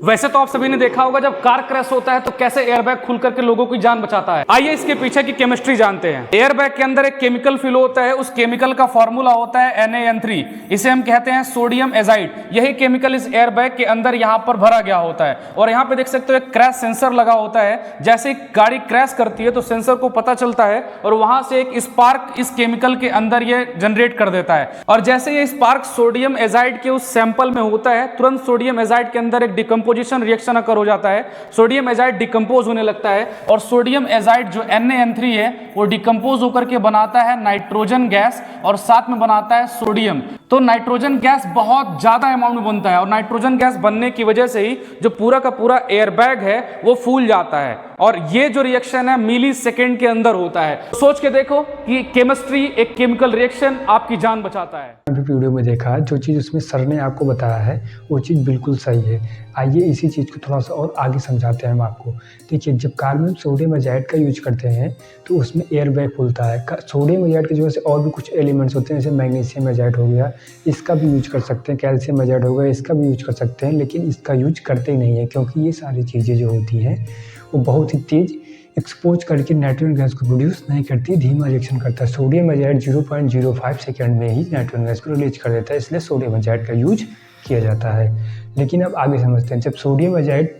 वैसे तो आप सभी ने देखा होगा जब कार क्रैश होता है तो कैसे एयरबैग खुल करके लोगों की जान बचाता है। आइए इसके पीछे की केमिस्ट्री जानते हैं। एयरबैग के अंदर एक केमिकल फिल होता है, उस केमिकल का फॉर्मूला होता है NaN3। इसे हम कहते हैं सोडियम एजाइड। यही केमिकल इस एयरबैग के अंदर यहाँ पर भरा गया होता है और यहाँ पे देख सकते हो एक क्रैश सेंसर लगा होता है। जैसे गाड़ी क्रैश करती है तो सेंसर को पता चलता है और वहां से एक स्पार्क इस केमिकल के अंदर ये जनरेट कर देता है और जैसे ये स्पार्क सोडियम एजाइड के उस सैंपल में होता है तुरंत सोडियम एजाइड के अंदर एक डिकम्पोजिशन रिएक्शन अकर हो जाता है। सोडियम एजाइड डिकम्पोज होने लगता है और सोडियम एजाइड जो NaN3 है वो डिकम्पोज होकर के बनाता है नाइट्रोजन गैस और साथ में बनाता है सोडियम। तो नाइट्रोजन गैस बहुत ज्यादा अमाउंट में बनता है और नाइट्रोजन गैस बनने की वजह से ही जो पूरा का पूरा एयरबैग है वो फूल जाता है और ये जो रिएक्शन है मिली सेकेंड के अंदर होता है। सोच के देखो कि केमिस्ट्री एक केमिकल रिएक्शन आपकी जान बचाता है। वीडियो में देखा जो चीज़ उसमें सर ने आपको बताया है वो चीज़ बिल्कुल सही है। आइए इसी चीज़ को थोड़ा सा और आगे समझाते हैं हम आपको। देखिए, जब कार में सोडियम एजाइड का यूज करते हैं तो उसमें एयर बैग खुलता है। सोडियम एजाइड की वजह से और भी कुछ एलिमेंट्स होते हैं, जैसे मैग्नीशियम एजाइड हो गया, इसका भी यूज कर सकते हैं, कैल्शियम एजाइड हो गया, इसका भी यूज कर सकते हैं, लेकिन इसका यूज करते ही नहीं है क्योंकि ये सारी चीज़ें जो होती हैं वो बहुत ही तेज़ एक्सपोज करके नाइट्रोजन गैस को प्रोड्यूस नहीं करती, धीमा रिएक्शन करता है। सोडियम एजाइड 0.05 सेकंड में ही नाइट्रोजन गैस को रिलीज कर देता है, इसलिए सोडियम एजाइड का यूज किया जाता है। लेकिन अब आगे समझते हैं, जब सोडियम एजाइड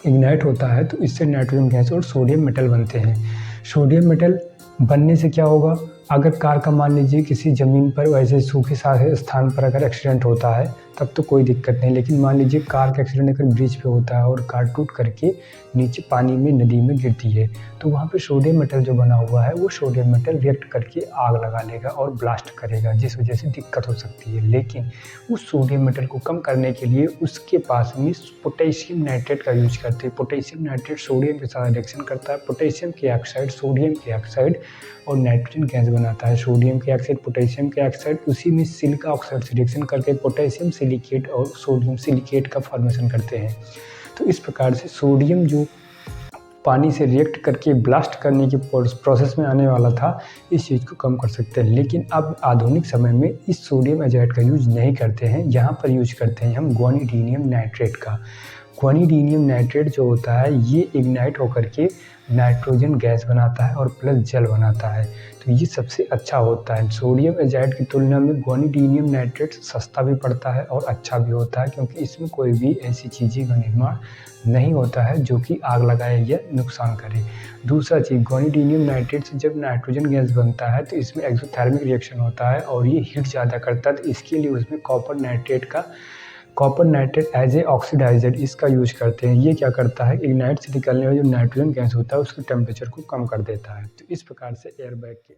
इग्नाइट होता है तो इससे नाइट्रोजन गैस और सोडियम मेटल बनते हैं। सोडियम मेटल बनने से क्या होगा, अगर कार का मान लीजिए किसी ज़मीन पर वैसे सूखे सारे स्थान पर अगर एक्सीडेंट होता है तब तो कोई दिक्कत नहीं, लेकिन मान लीजिए कार का एक्सीडेंट अगर ब्रिज पे होता है और कार टूट करके नीचे पानी में नदी में गिरती है तो वहाँ पे सोडियम मेटल जो बना हुआ है वो सोडियम मेटल रिएक्ट करके आग लगा लेगा और ब्लास्ट करेगा, जिस वजह से दिक्कत हो सकती है। लेकिन उस सोडियम मेटल को कम करने के लिए उसके पास में पोटेशियम नाइट्रेट का यूज करते हैं। पोटेशियम नाइट्रेट सोडियम के साथ रिएक्शन करता है, पोटेशियम के ऑक्साइड सोडियम के ऑक्साइड और नाइट्रोजन गैस बनाता है। सोडियम के ऑक्साइड पोटेशियम के ऑक्साइड उसी में सिलिका ऑक्साइड से रिएक्शन करके पोटेशियम सिलिकेट और सोडियम सिलिकेट का फॉर्मेशन करते हैं। तो इस प्रकार से सोडियम जो पानी से रिएक्ट करके ब्लास्ट करने की प्रोसेस में आने वाला था, इस चीज़ को कम कर सकते हैं। लेकिन अब आधुनिक समय में इस सोडियम एजाइड का यूज नहीं करते हैं, यहाँ पर यूज करते हैं हम ग्वानिडीनियम नाइट्रेट का। ग्वानिडीनियम नाइट्रेट जो होता है ये इग्नाइट होकर के नाइट्रोजन गैस बनाता है और प्लस जल बनाता है, तो ये सबसे अच्छा होता है। सोडियम एजाइड की तुलना में ग्वानिडीनियम नाइट्रेट सस्ता भी पड़ता है और अच्छा भी होता है क्योंकि इसमें कोई भी ऐसी चीज़ें का निर्माण नहीं होता है जो कि आग लगाए या नुकसान करे। दूसरा चीज़, ग्वानिडीनियम नाइट्रेट से जब नाइट्रोजन गैस बनता है तो इसमें एक्सोथर्मिक रिएक्शन होता है और ये हीट ज़्यादा करता है, तो इसके लिए उसमें copper nitrate as a oxidizer इसका यूज करते हैं। ये क्या करता है, इग्नाइट से निकलने वाला जो नाइट्रोजन गैस होता है उसके टेम्परेचर को कम कर देता है। तो इस प्रकार से एयरबैग के